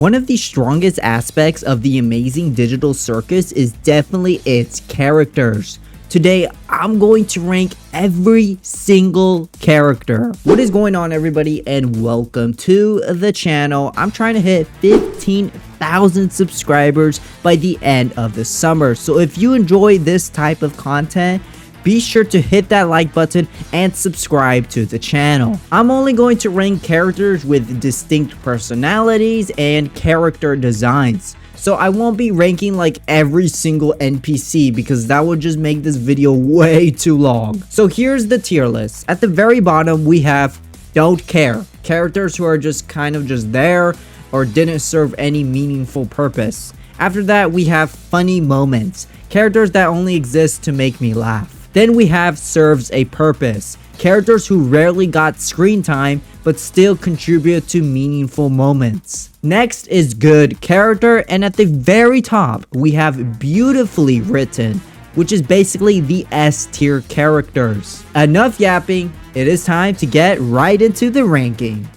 One of the strongest aspects of the Amazing Digital Circus is definitely its characters. Today, I'm going to rank every single character. What is going on, everybody, and welcome to the channel. I'm trying to hit 15,000 subscribers by the end of the summer. So if you enjoy this type of content, be sure to hit that like button and subscribe to the channel. I'm only going to rank characters with distinct personalities and character designs. So I won't be ranking like every single NPC because that would just make this video way too long. So here's the tier list. At the very bottom, we have don't care. Characters who are just kind of just there or didn't serve any meaningful purpose. After that, we have funny moments. Characters that only exist to make me laugh. Then we have serves a purpose. Characters who rarely got screen time but still contribute to meaningful moments. Next is good character, and at the very top we have beautifully written, which is basically the S tier characters. Enough yapping, it is time to get right into the ranking.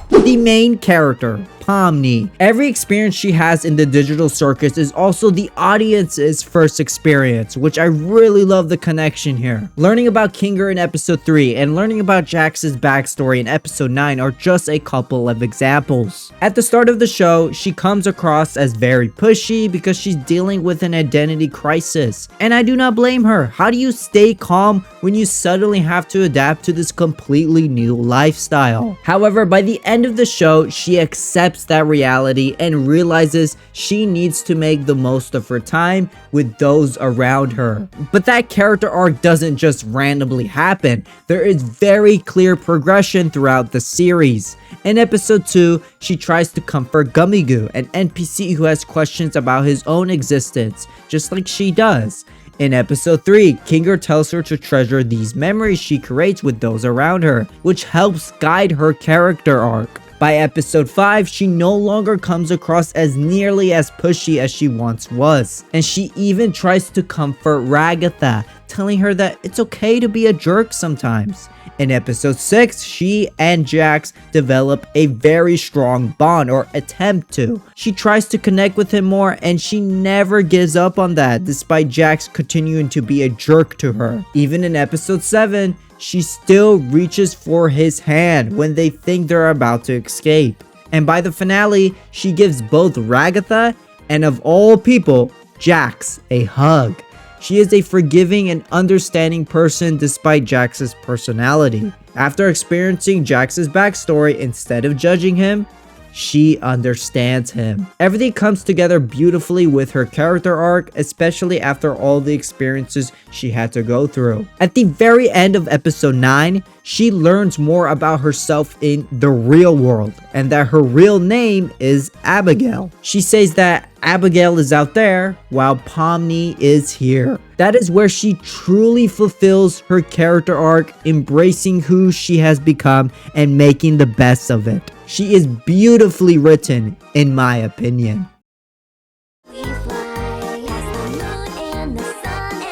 The main character, Pomni. Every experience she has in the digital circus is also the audience's first experience, which I really love the connection here. Learning about Kinger in episode 3 and learning about Jax's backstory in episode 9 are just a couple of examples. At the start of the show, she comes across as very pushy because she's dealing with an identity crisis. And I do not blame her. How do you stay calm when you suddenly have to adapt to this completely new lifestyle? However, by the end of the show, she accepts that reality and realizes she needs to make the most of her time with those around her. But that character arc doesn't just randomly happen. There is very clear progression throughout the series. In episode 2, she tries to comfort Gummy Goo, an NPC who has questions about his own existence, just like she does. In episode 3, Kinger tells her to treasure these memories she creates with those around her, which helps guide her character arc. By episode 5, she no longer comes across as nearly as pushy as she once was. And she even tries to comfort Ragatha, telling her that it's okay to be a jerk sometimes. In episode 6, she and Jax develop a very strong bond, or attempt to. She tries to connect with him more, and she never gives up on that, despite Jax continuing to be a jerk to her. Even in episode 7, she still reaches for his hand when they think they're about to escape. And by the finale, she gives both Ragatha and, of all people, Jax a hug. She is a forgiving and understanding person despite Jax's personality. After experiencing Jax's backstory, instead of judging him, she understands him. Everything comes together beautifully with her character arc, especially after all the experiences she had to go through. At the very end of episode 9, she learns more about herself in the real world, and that her real name is Abigail. She says that Abigail is out there while Pomni is here. That is where she truly fulfills her character arc, embracing who she has become and making the best of it. She is beautifully written, in my opinion.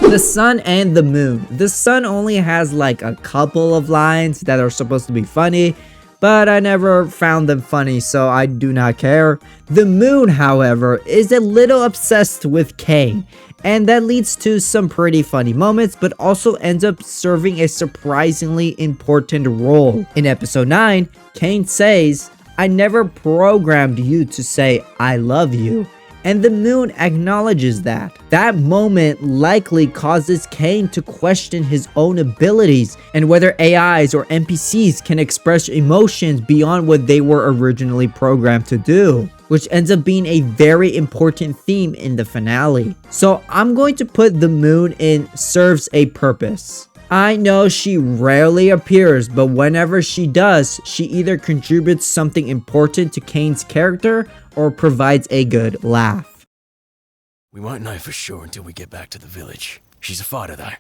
The Sun and the Moon. The Sun only has like a couple of lines that are supposed to be funny, but I never found them funny, so I do not care. The Moon, however, is a little obsessed with Caine, and that leads to some pretty funny moments, but also ends up serving a surprisingly important role. In episode 9, Caine says, "I never programmed you to say I love you." And the Moon acknowledges that. That moment likely causes Caine to question his own abilities and whether AIs or NPCs can express emotions beyond what they were originally programmed to do, which ends up being a very important theme in the finale. So I'm going to put the Moon in serves a purpose. I know she rarely appears, but whenever she does, she either contributes something important to Caine's character or provides a good laugh. We won't know for sure until we get back to the village. She's a fighter though.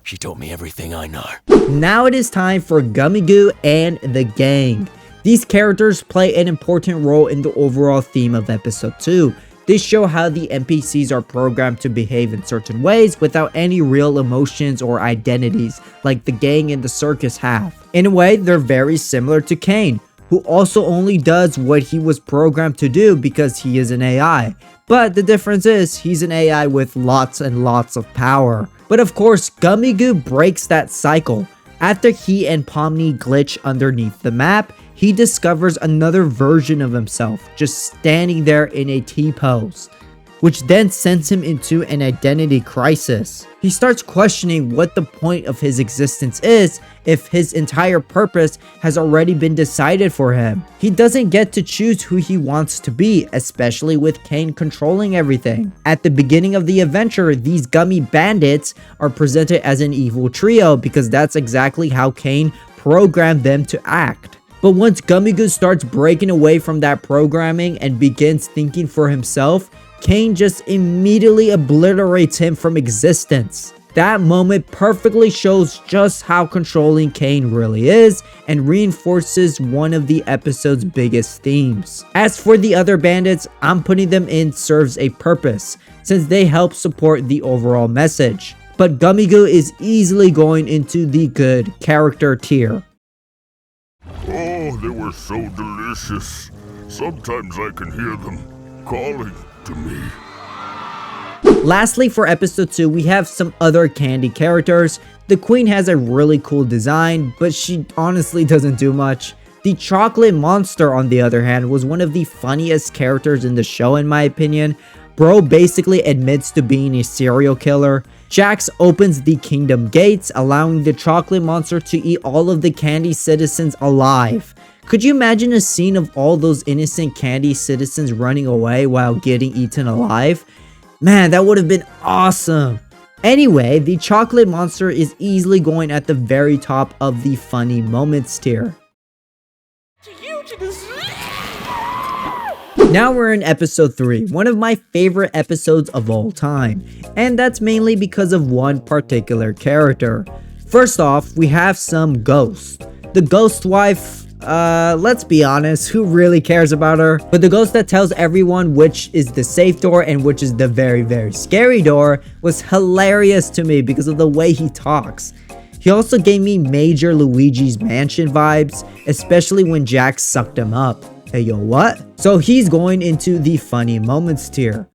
She taught me everything I know. Now it is time for Gummy Goo and the gang. These characters play an important role in the overall theme of episode 2. They show how the NPCs are programmed to behave in certain ways without any real emotions or identities like the gang and the circus have. In a way, they're very similar to Caine, who also only does what he was programmed to do because he is an AI. But the difference is, he's an AI with lots and lots of power. But of course, Gummy Goo breaks that cycle. After he and Pomni glitch underneath the map, he discovers another version of himself, just standing there in a T-pose, which then sends him into an identity crisis. He starts questioning what the point of his existence is if his entire purpose has already been decided for him. He doesn't get to choose who he wants to be, especially with Caine controlling everything. At the beginning of the adventure, these Gummy Bandits are presented as an evil trio because that's exactly how Caine programmed them to act. But once Gummy Goo starts breaking away from that programming and begins thinking for himself, Caine just immediately obliterates him from existence. That moment perfectly shows just how controlling Caine really is and reinforces one of the episode's biggest themes. As for the other bandits, I'm putting them in serves a purpose, since they help support the overall message. But Gummy Goo is easily going into the good character tier. Oh, they were so delicious. Sometimes I can hear them calling to me. Lastly, for episode 2, we have some other candy characters. The queen has a really cool design, but she honestly doesn't do much. The chocolate monster, on the other hand, was one of the funniest characters in the show in my opinion. Bro basically admits to being a serial killer. Jax opens the kingdom gates, allowing the chocolate monster to eat all of the candy citizens alive. Could you imagine a scene of all those innocent candy citizens running away while getting eaten alive? Man, that would have been awesome. Anyway, the chocolate monster is easily going at the very top of the funny moments tier. Now we're in episode 3, one of my favorite episodes of all time, and that's mainly because of one particular character. First off, we have some ghost. The ghost wife, let's be honest, who really cares about her? But the ghost that tells everyone which is the safe door and which is the very, very scary door was hilarious to me because of the way he talks. He also gave me major Luigi's Mansion vibes, especially when Jax sucked him up. Hey yo, what? So he's going into the funny moments tier.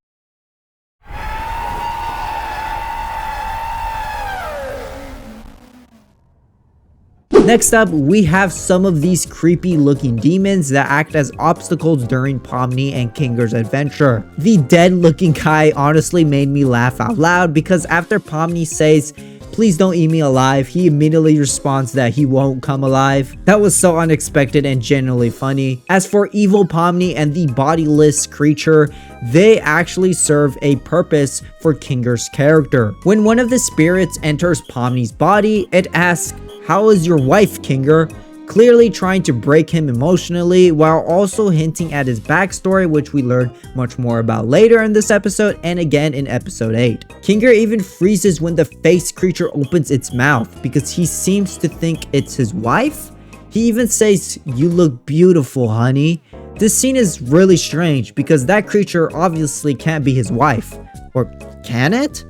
Next up, we have some of these creepy looking demons that act as obstacles during Pomni and Kinger's adventure. The dead looking guy honestly made me laugh out loud because after Pomni says, "Please don't eat me alive," he immediately responds that he won't come alive. That was so unexpected and genuinely funny. As for evil Pomni and the bodiless creature, they actually serve a purpose for Kinger's character. When one of the spirits enters Pomni's body, it asks, "How is your wife, Kinger?" Clearly trying to break him emotionally while also hinting at his backstory, which we learn much more about later in this episode and again in episode 8. Kinger even freezes when the face creature opens its mouth because he seems to think it's his wife. He even says, "You look beautiful, honey." This scene is really strange because that creature obviously can't be his wife. Or can it?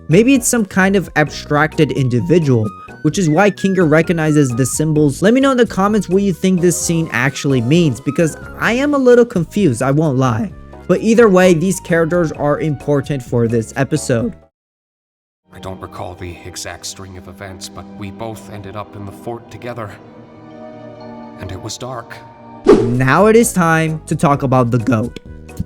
Maybe it's some kind of abstracted individual, which is why Kinger recognizes the symbols. Let me know in the comments what you think this scene actually means, because I am a little confused, I won't lie. But either way, these characters are important for this episode. I don't recall the exact string of events, but we both ended up in the fort together. And it was dark. Now it is time to talk about the GOAT,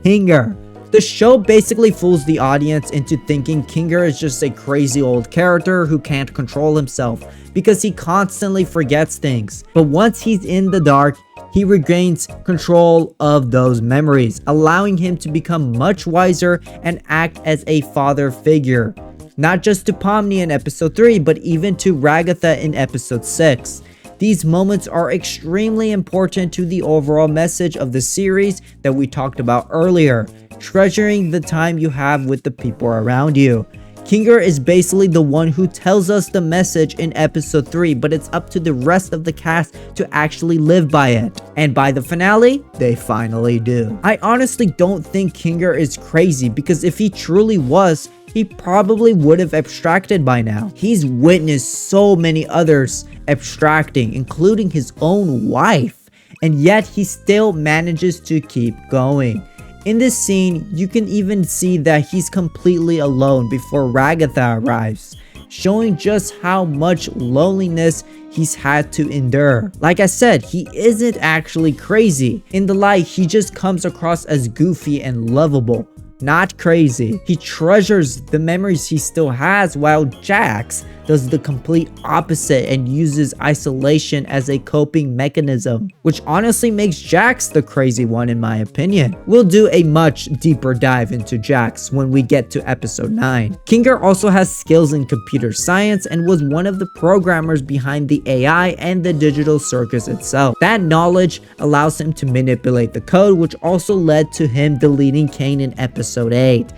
Kinger. The show basically fools the audience into thinking Kinger is just a crazy old character who can't control himself because he constantly forgets things. But once he's in the dark, he regains control of those memories, allowing him to become much wiser and act as a father figure. Not just to Pomni in episode 3, but even to Ragatha in episode 6. These moments are extremely important to the overall message of the series that we talked about earlier. Treasuring the time you have with the people around you. Kinger is basically the one who tells us the message in episode 3, but it's up to the rest of the cast to actually live by it. And by the finale, they finally do. I honestly don't think Kinger is crazy, because if he truly was, he probably would have abstracted by now. He's witnessed so many others abstracting, including his own wife, and yet he still manages to keep going. In this scene, you can even see that he's completely alone before Ragatha arrives, showing just how much loneliness he's had to endure. Like I said, he isn't actually crazy. In the light, he just comes across as goofy and lovable, not crazy. He treasures the memories he still has, while Jax does the complete opposite and uses isolation as a coping mechanism, which honestly makes Jax the crazy one in my opinion. We'll do a much deeper dive into Jax when we get to episode 9. Kinger also has skills in computer science and was one of the programmers behind the AI and the digital circus itself. That knowledge allows him to manipulate the code, which also led to him deleting Caine in episode 8.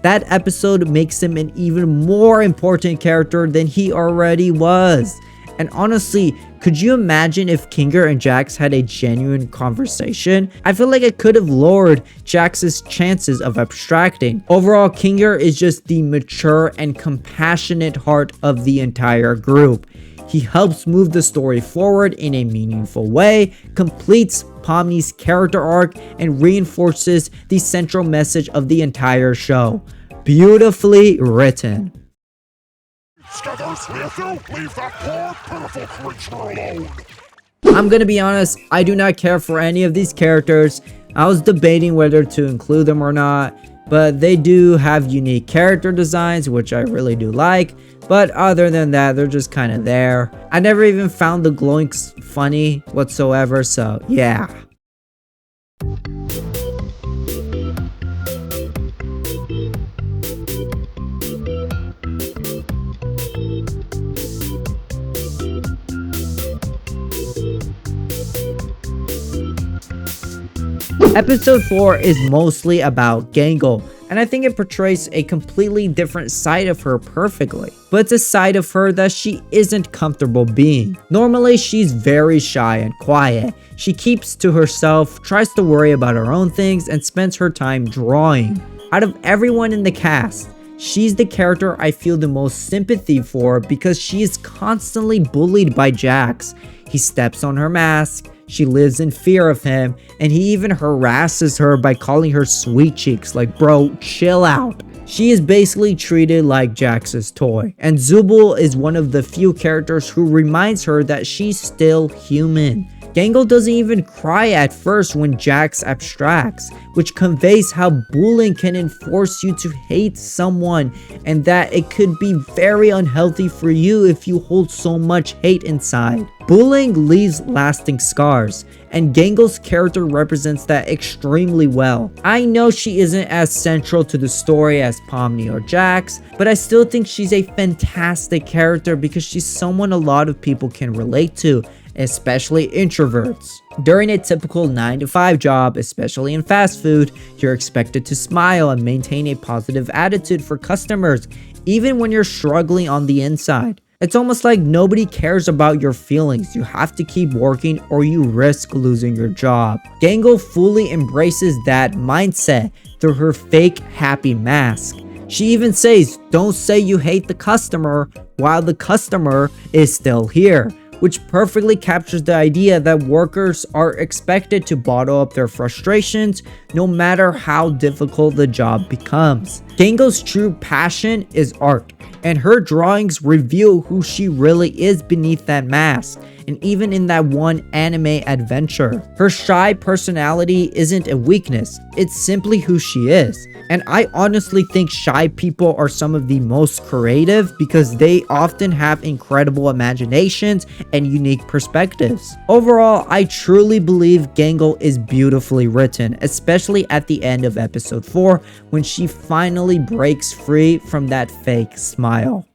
That episode makes him an even more important character than he already was. And honestly, could you imagine if Kinger and Jax had a genuine conversation? I feel like it could have lowered Jax's chances of abstracting. Overall, Kinger is just the mature and compassionate heart of the entire group. He helps move the story forward in a meaningful way, completes Pomni's character arc, and reinforces the central message of the entire show. Beautifully written. Leave that poor, pitiful creature alone. I'm gonna be honest, I do not care for any of these characters. I was debating whether to include them or not, but they do have unique character designs, which I really do like. But other than that, they're just kind of there. I never even found the Gloinks funny whatsoever, so yeah. Episode 4 is mostly about Gangle, and I think it portrays a completely different side of her perfectly. But it's a side of her that she isn't comfortable being. Normally, she's very shy and quiet. She keeps to herself, tries to worry about her own things, and spends her time drawing. Out of everyone in the cast, she's the character I feel the most sympathy for because she is constantly bullied by Jax. He steps on her mask, she lives in fear of him, and he even harasses her by calling her sweet cheeks, like bro, chill out. She is basically treated like Jax's toy, and Zooble is one of the few characters who reminds her that she's still human. Gangle doesn't even cry at first when Jax abstracts, which conveys how bullying can enforce you to hate someone, and that it could be very unhealthy for you if you hold so much hate inside. Bullying leaves lasting scars, and Gangle's character represents that extremely well. I know she isn't as central to the story as Pomni or Jax, but I still think she's a fantastic character because she's someone a lot of people can relate to, especially introverts. During a typical 9-to-5 job, especially in fast food, you're expected to smile and maintain a positive attitude for customers, even when you're struggling on the inside. It's almost like nobody cares about your feelings. You have to keep working or you risk losing your job. Gangle fully embraces that mindset through her fake happy mask. She even says, "Don't say you hate the customer," while the customer is still here, which perfectly captures the idea that workers are expected to bottle up their frustrations no matter how difficult the job becomes. Gangle's true passion is art, and her drawings reveal who she really is beneath that mask, and even in that one anime adventure. Her shy personality isn't a weakness, it's simply who she is. And I honestly think shy people are some of the most creative because they often have incredible imaginations and unique perspectives. Overall, I truly believe Gangle is beautifully written, especially at the end of episode 4 when she finally breaks free from that fake smile.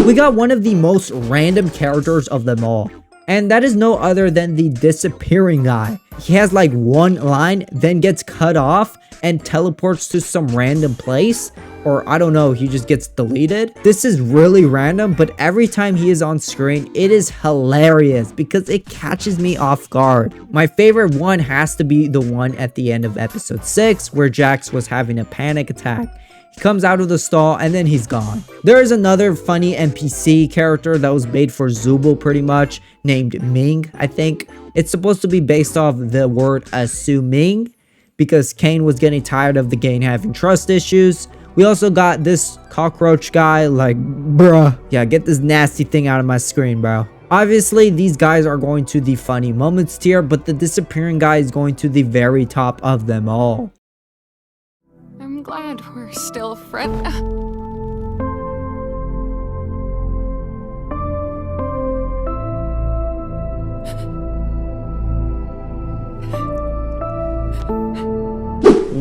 We got one of the most random characters of them all, and that is no other than the disappearing guy. He has like one line, then gets cut off, and teleports to some random place, or I don't know, he just gets deleted. This is really random, but every time he is on screen, it is hilarious because it catches me off guard. My favorite one has to be the one at the end of episode 6 where Jax was having a panic attack. He comes out of the stall and then he's gone. There is another funny NPC character that was made for Zooble pretty much, named Ming, I think. It's supposed to be based off the word assuming, because Caine was getting tired of the game having trust issues. We also got this cockroach guy, like, bruh. Yeah, get this nasty thing out of my screen, bro. Obviously, these guys are going to the funny moments tier, but the disappearing guy is going to the very top of them all. I'm glad we're still friends.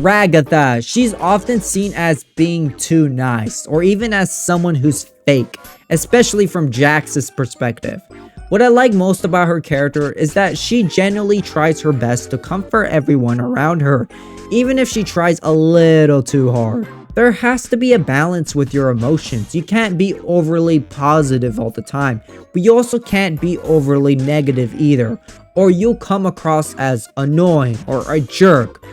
Ragatha. She's often seen as being too nice, or even as someone who's fake, especially from Jax's perspective. What I like most about her character is that she genuinely tries her best to comfort everyone around her, even if she tries a little too hard. There has to be a balance with your emotions. You can't be overly positive all the time, but you also can't be overly negative either, or you'll come across as annoying or a jerk.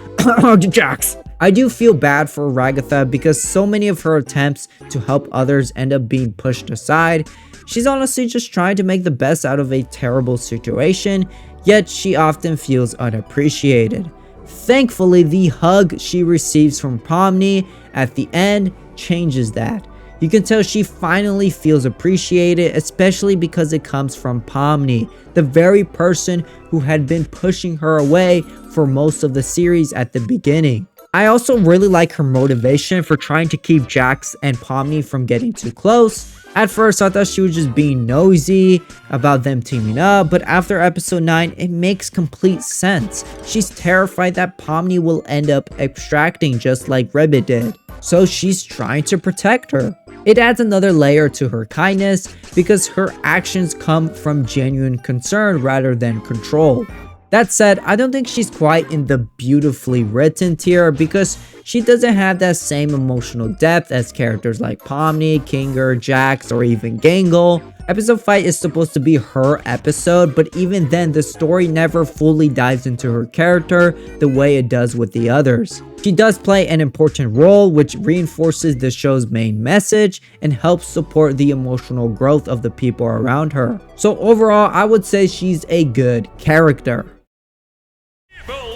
Jax. I do feel bad for Ragatha because so many of her attempts to help others end up being pushed aside. She's honestly just trying to make the best out of a terrible situation, yet she often feels unappreciated. Thankfully, the hug she receives from Pomni at the end changes that. You can tell she finally feels appreciated, especially because it comes from Pomni, the very person who had been pushing her away for most of the series at the beginning. I also really like her motivation for trying to keep Jax and Pomni from getting too close. At first, I thought she was just being nosy about them teaming up, but after episode 9, it makes complete sense. She's terrified that Pomni will end up extracting just like Ribbit did, so she's trying to protect her. It adds another layer to her kindness because her actions come from genuine concern rather than control. That said, I don't think she's quite in the beautifully written tier because she doesn't have that same emotional depth as characters like Pomni, Kinger, Jax, or even Gangle. Episode 5 is supposed to be her episode, but even then, the story never fully dives into her character the way it does with the others. She does play an important role, which reinforces the show's main message and helps support the emotional growth of the people around her. So overall, I would say she's a good character.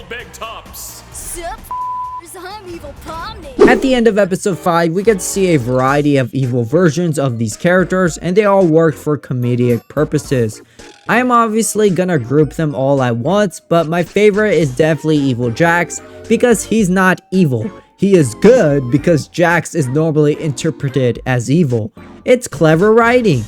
Big tops. Sup, I'm Evil Pomni. At the end of episode 5, we get to see a variety of evil versions of these characters, and they all work for comedic purposes. I am obviously gonna group them all at once, but my favorite is definitely Evil Jax, because he's not evil. He is good because Jax is normally interpreted as evil. It's clever writing.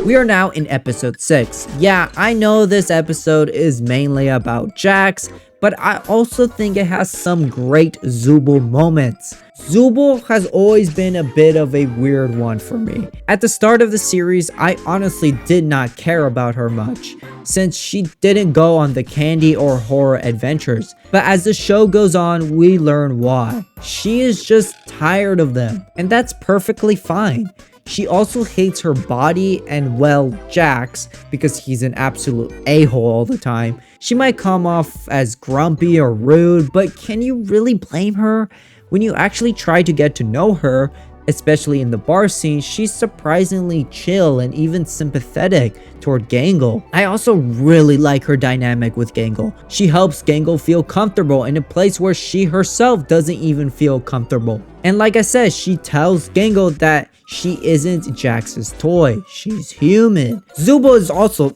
We are now in episode 6. Yeah, I know this episode is mainly about Jax, but I also think it has some great Zooble moments. Zooble has always been a bit of a weird one for me. At the start of the series, I honestly did not care about her much, since she didn't go on the candy or horror adventures. But as the show goes on, we learn why. She is just tired of them, and that's perfectly fine. She also hates her body and, well, Jax, because he's an absolute a-hole all the time. She might come off as grumpy or rude, but can you really blame her? When you actually try to get to know her, especially in the bar scene, she's surprisingly chill and even sympathetic toward Gangle. I also really like her dynamic with Gangle. She helps Gangle feel comfortable in a place where she herself doesn't even feel comfortable. And like I said, she tells Gangle that she isn't Jax's toy. She's human. Zooble is also...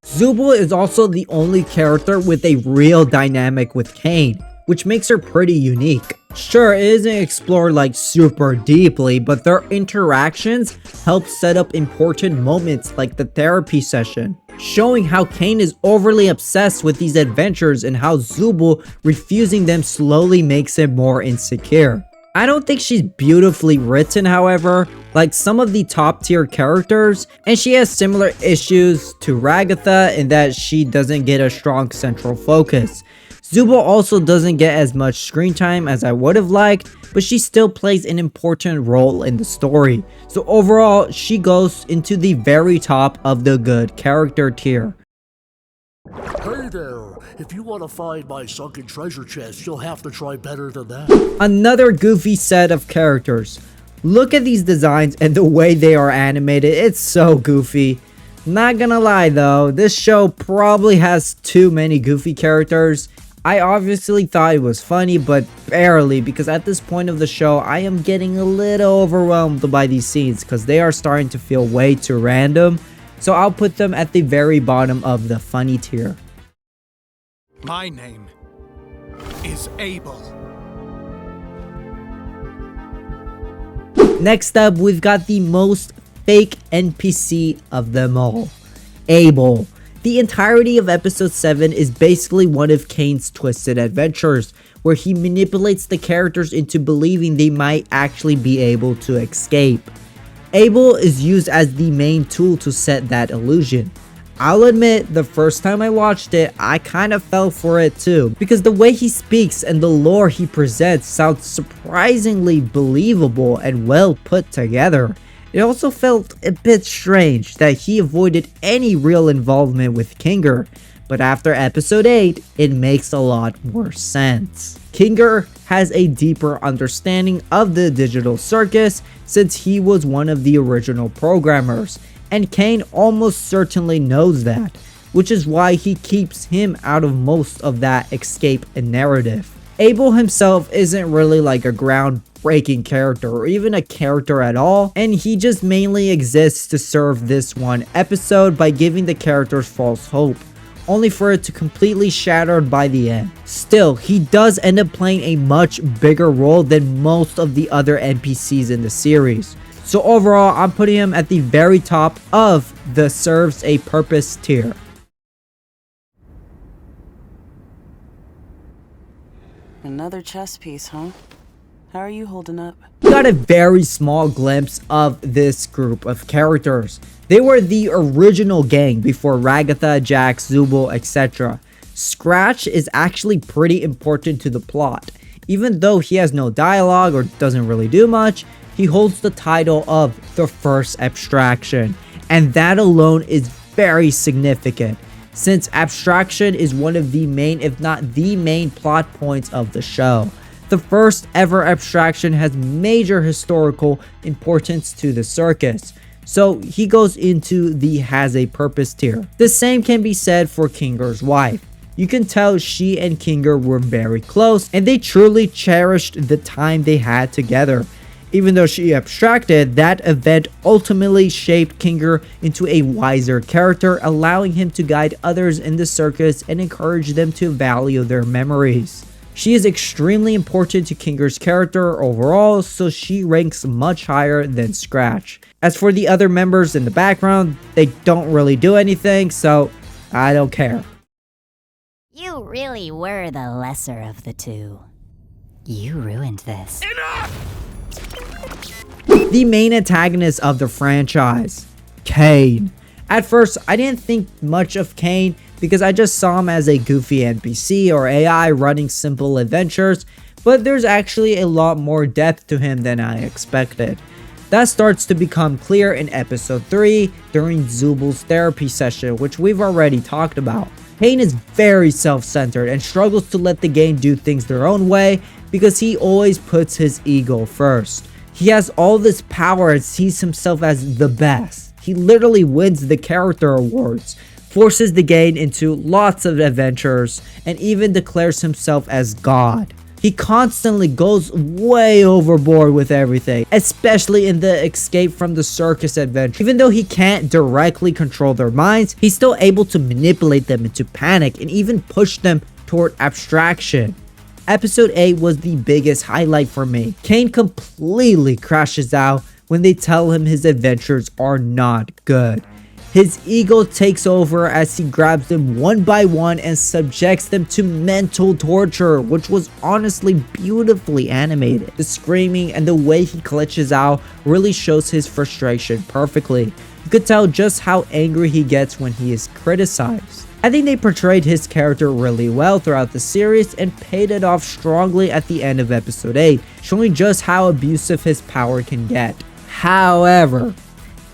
Zooble is also the only character with a real dynamic with Caine, which makes her pretty unique. Sure, it isn't explored like super deeply, but their interactions help set up important moments like the therapy session, showing how Caine is overly obsessed with these adventures and how Zooble refusing them slowly makes him more insecure. I don't think she's beautifully written, however, like some of the top tier characters, and she has similar issues to Ragatha in that she doesn't get a strong central focus. Zooble also doesn't get as much screen time as I would have liked, but she still plays an important role in the story. So overall, she goes into the very top of the good character tier. Hey there, if you want to find my sunken treasure chest, you'll have to try better than that. Another goofy set of characters. Look at these designs and the way they are animated, it's so goofy. Not gonna lie though, this show probably has too many goofy characters. I obviously thought it was funny, but barely, because at this point of the show, I am getting a little overwhelmed by these scenes because they are starting to feel way too random. So I'll put them at the very bottom of the funny tier. My name is Abel. Next up, we've got the most fake NPC of them all, Abel. The entirety of episode 7 is basically one of Caine's twisted adventures, where he manipulates the characters into believing they might actually be able to escape. Abel is used as the main tool to set that illusion. I'll admit, the first time I watched it, I kind of fell for it too, because the way he speaks and the lore he presents sounds surprisingly believable and well put together. It also felt a bit strange that he avoided any real involvement with Kinger, but after episode 8, it makes a lot more sense. Kinger has a deeper understanding of the digital circus since he was one of the original programmers, and Caine almost certainly knows that, which is why he keeps him out of most of that escape narrative. Abel himself isn't really like a groundbreaking character or even a character at all, and he just mainly exists to serve this one episode by giving the characters false hope, only for it to completely shattered by the end. Still, he does end up playing a much bigger role than most of the other NPCs in the series. So overall, I'm putting him at the very top of the serves a purpose tier. Another chess piece, huh? How are you holding up? We got a very small glimpse of this group of characters. They were the original gang before Ragatha, Jax, Zooble, etc. Scratch is actually pretty important to the plot. Even though he has no dialogue or doesn't really do much, he holds the title of the first abstraction, and that alone is very significant, since abstraction is one of the main, if not the main, plot points of the show. The first ever abstraction has major historical importance to the circus, so he goes into the has a purpose tier. The same can be said for Kinger's wife. You can tell she and Kinger were very close, and they truly cherished the time they had together. Even though she abstracted, that event ultimately shaped Kinger into a wiser character, allowing him to guide others in the circus and encourage them to value their memories. She is extremely important to Kinger's character overall, so she ranks much higher than Scratch. As for the other members in the background, they don't really do anything, so I don't care. You really were the lesser of the two. You ruined this. The main antagonist of the franchise, Caine. At first, I didn't think much of Caine because I just saw him as a goofy NPC or AI running simple adventures, but there's actually a lot more depth to him than I expected. That starts to become clear in episode 3 during Zooble's therapy session, which we've already talked about. Caine is very self-centered and struggles to let the game do things their own way because he always puts his ego first. He has all this power and sees himself as the best. He literally wins the character awards, forces the game into lots of adventures, and even declares himself as God. He constantly goes way overboard with everything, especially in the escape from the circus adventure. Even though he can't directly control their minds, he's still able to manipulate them into panic and even push them toward abstraction. Episode 8 was the biggest highlight for me. Caine completely crashes out when they tell him his adventures are not good. His ego takes over as he grabs them one by one and subjects them to mental torture, which was honestly beautifully animated. The screaming and the way he glitches out really shows his frustration perfectly. You could tell just how angry he gets when he is criticized. I think they portrayed his character really well throughout the series and paid it off strongly at the end of episode 8, showing just how abusive his power can get. However,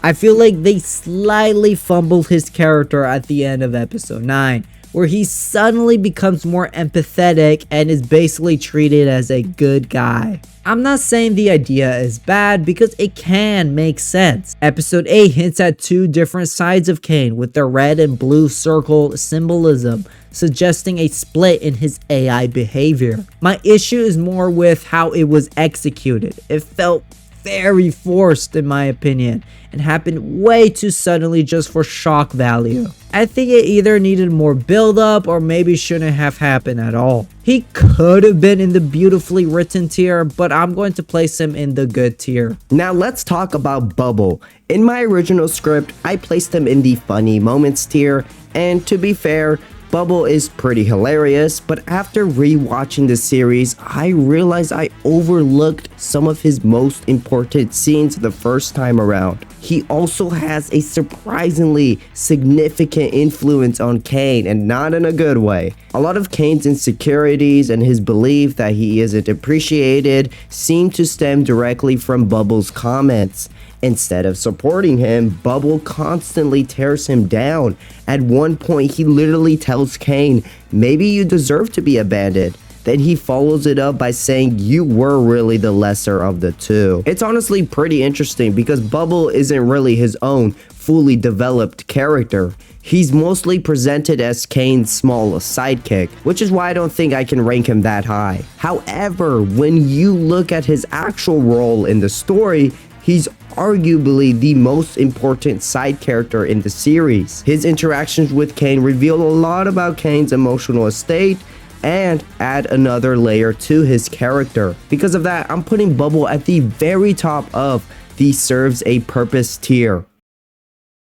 I feel like they slightly fumbled his character at the end of episode 9, where he suddenly becomes more empathetic and is basically treated as a good guy. I'm not saying the idea is bad because it can make sense. Episode 8 hints at two different sides of Caine with the red and blue circle symbolism, suggesting a split in his AI behavior. My issue is more with how it was executed. It felt very forced in my opinion and happened way too suddenly just for shock value. I think it either needed more build up or maybe shouldn't have happened at all. He could have been in the beautifully written tier, but I'm going to place him in the good tier. Now let's talk about Bubble. In my original script, I placed him in the funny moments tier, and to be fair, Bubble is pretty hilarious, but after rewatching the series, I realized I overlooked some of his most important scenes the first time around. He also has a surprisingly significant influence on Caine, and not in a good way. A lot of Caine's insecurities and his belief that he isn't appreciated seem to stem directly from Bubble's comments. Instead of supporting him, Bubble constantly tears him down. At one point, he literally tells Caine, "Maybe you deserve to be abandoned." Then he follows it up by saying, "You were really the lesser of the two." It's honestly pretty interesting because Bubble isn't really his own fully developed character. He's mostly presented as Caine's small sidekick, which is why I don't think I can rank him that high. However, when you look at his actual role in the story, he's arguably the most important side character in the series. His interactions with Caine reveal a lot about Caine's emotional state and add another layer to his character. Because of that, I'm putting Bubble at the very top of the serves a purpose tier.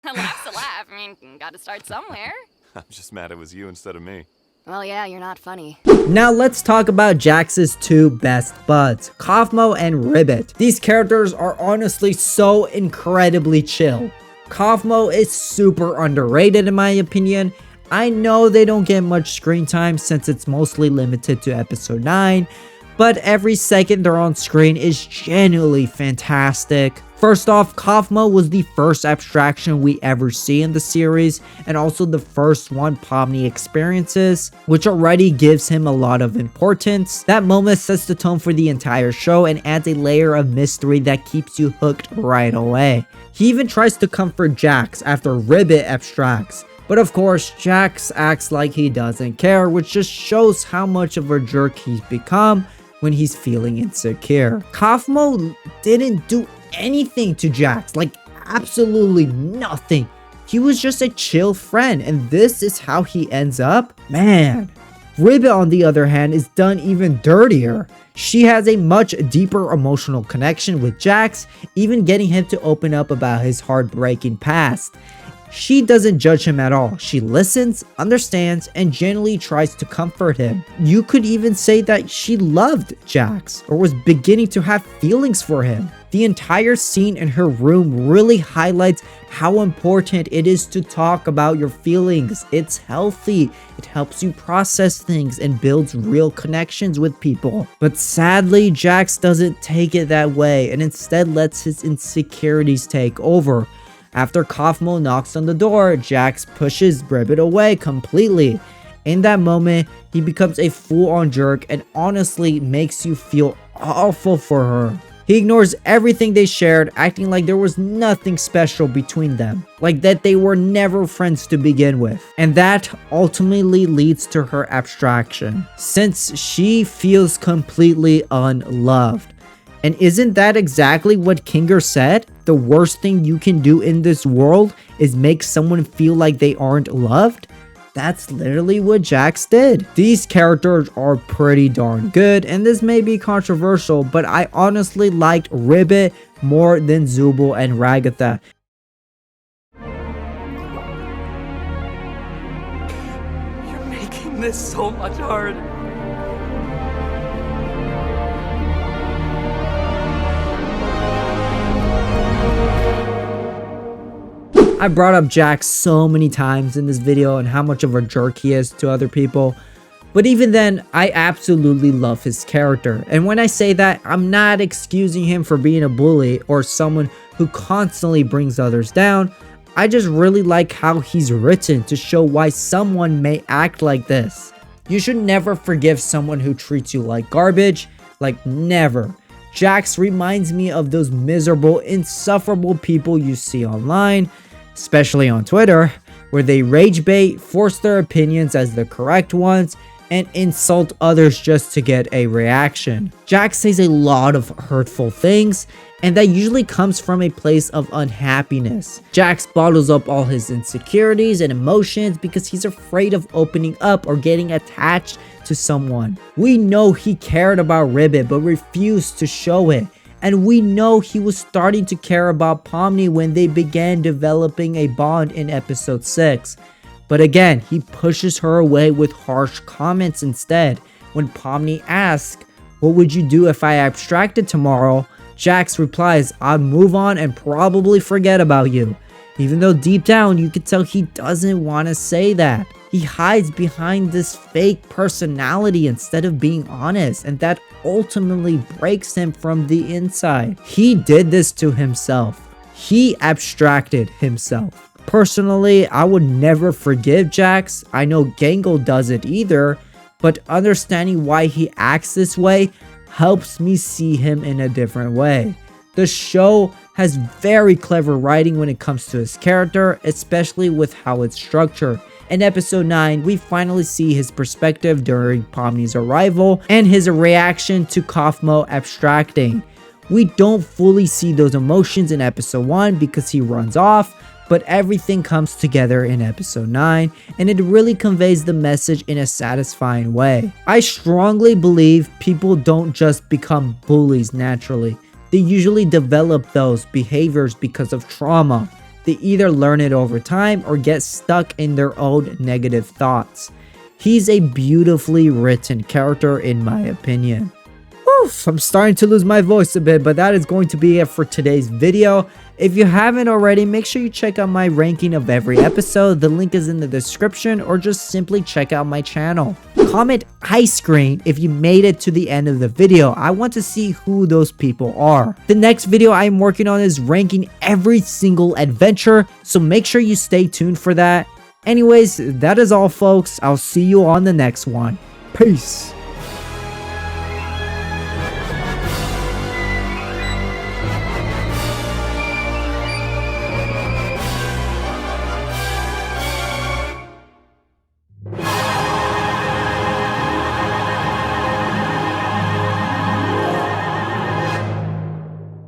A laugh's a laugh. I mean, gotta start somewhere. I'm just mad it was you instead of me. Well, yeah, you're not funny. Now let's talk about Jax's two best buds, Kaufmo and Ribbit. These characters are honestly so incredibly chill. Kaufmo is super underrated in my opinion. I know they don't get much screen time since it's mostly limited to episode 9, but every second they're on screen is genuinely fantastic. First off, Kaufmo was the first abstraction we ever see in the series, and also the first one Pomni experiences, which already gives him a lot of importance. That moment sets the tone for the entire show and adds a layer of mystery that keeps you hooked right away. He even tries to comfort Jax after Ribbit abstracts, but of course, Jax acts like he doesn't care, which just shows how much of a jerk he's become when he's feeling insecure. Kaufmo didn't do anything to Jax, like absolutely nothing. He was just a chill friend, and this is how he ends up? Man. Ribbit, on the other hand, is done even dirtier. She has a much deeper emotional connection with Jax, even getting him to open up about his heartbreaking past. She doesn't judge him at all. She listens, understands, and genuinely tries to comfort him. You could even say that she loved Jax, or was beginning to have feelings for him. The entire scene in her room really highlights how important it is to talk about your feelings. It's healthy, it helps you process things and builds real connections with people. But sadly, Jax doesn't take it that way and instead lets his insecurities take over. After Kaufmo knocks on the door, Jax pushes Ribbit away completely. In that moment, he becomes a full-on jerk and honestly makes you feel awful for her. He ignores everything they shared, acting like there was nothing special between them, like that they were never friends to begin with. And that ultimately leads to her abstraction, since she feels completely unloved. And isn't that exactly what Kinger said? The worst thing you can do in this world is make someone feel like they aren't loved? that's literally what Jax did. These characters are pretty darn good, and this may be controversial, but I honestly liked Ribbit more than Zooble and Ragatha. You're making this so much harder. I brought up Jax so many times in this video and how much of a jerk he is to other people. But even then, I absolutely love his character. And when I say that, I'm not excusing him for being a bully or someone who constantly brings others down. I just really like how he's written to show why someone may act like this. You should never forgive someone who treats you like garbage. Like, never. Jax reminds me of those miserable, insufferable people you see online, especially on Twitter, where they rage bait, force their opinions as the correct ones, and insult others just to get a reaction. Jax says a lot of hurtful things, and that usually comes from a place of unhappiness. Jax bottles up all his insecurities and emotions because he's afraid of opening up or getting attached to someone. We know he cared about Ribbit but refused to show it. And we know he was starting to care about Pomni when they began developing a bond in episode 6. But again, he pushes her away with harsh comments instead. When Pomni asks, "What would you do if I abstracted tomorrow?" Jax replies, "I'd move on and probably forget about you." Even though deep down you can tell he doesn't want to say that. He hides behind this fake personality instead of being honest, and that ultimately breaks him from the inside. He did this to himself. He abstracted himself. Personally, I would never forgive Jax. I know Gangle doesn't either, but understanding why he acts this way helps me see him in a different way. The show has very clever writing when it comes to his character, especially with how it's structured. In episode 9, we finally see his perspective during Pomni's arrival and his reaction to Kaufmo abstracting. We don't fully see those emotions in episode 1 because he runs off, but everything comes together in episode 9, and it really conveys the message in a satisfying way. I strongly believe people don't just become bullies naturally. They usually develop those behaviors because of trauma. They either learn it over time or get stuck in their own negative thoughts. He's a beautifully written character in my opinion. Oof, I'm starting to lose my voice a bit, but that is going to be it for today's video. If you haven't already, make sure you check out my ranking of every episode. The link is in the description, or just simply check out my channel. Comment ice cream if you made it to the end of the video. I want to see who those people are. The next video I am working on is ranking every single adventure, so make sure you stay tuned for that. Anyways, that is all folks. I'll see you on the next one. Peace.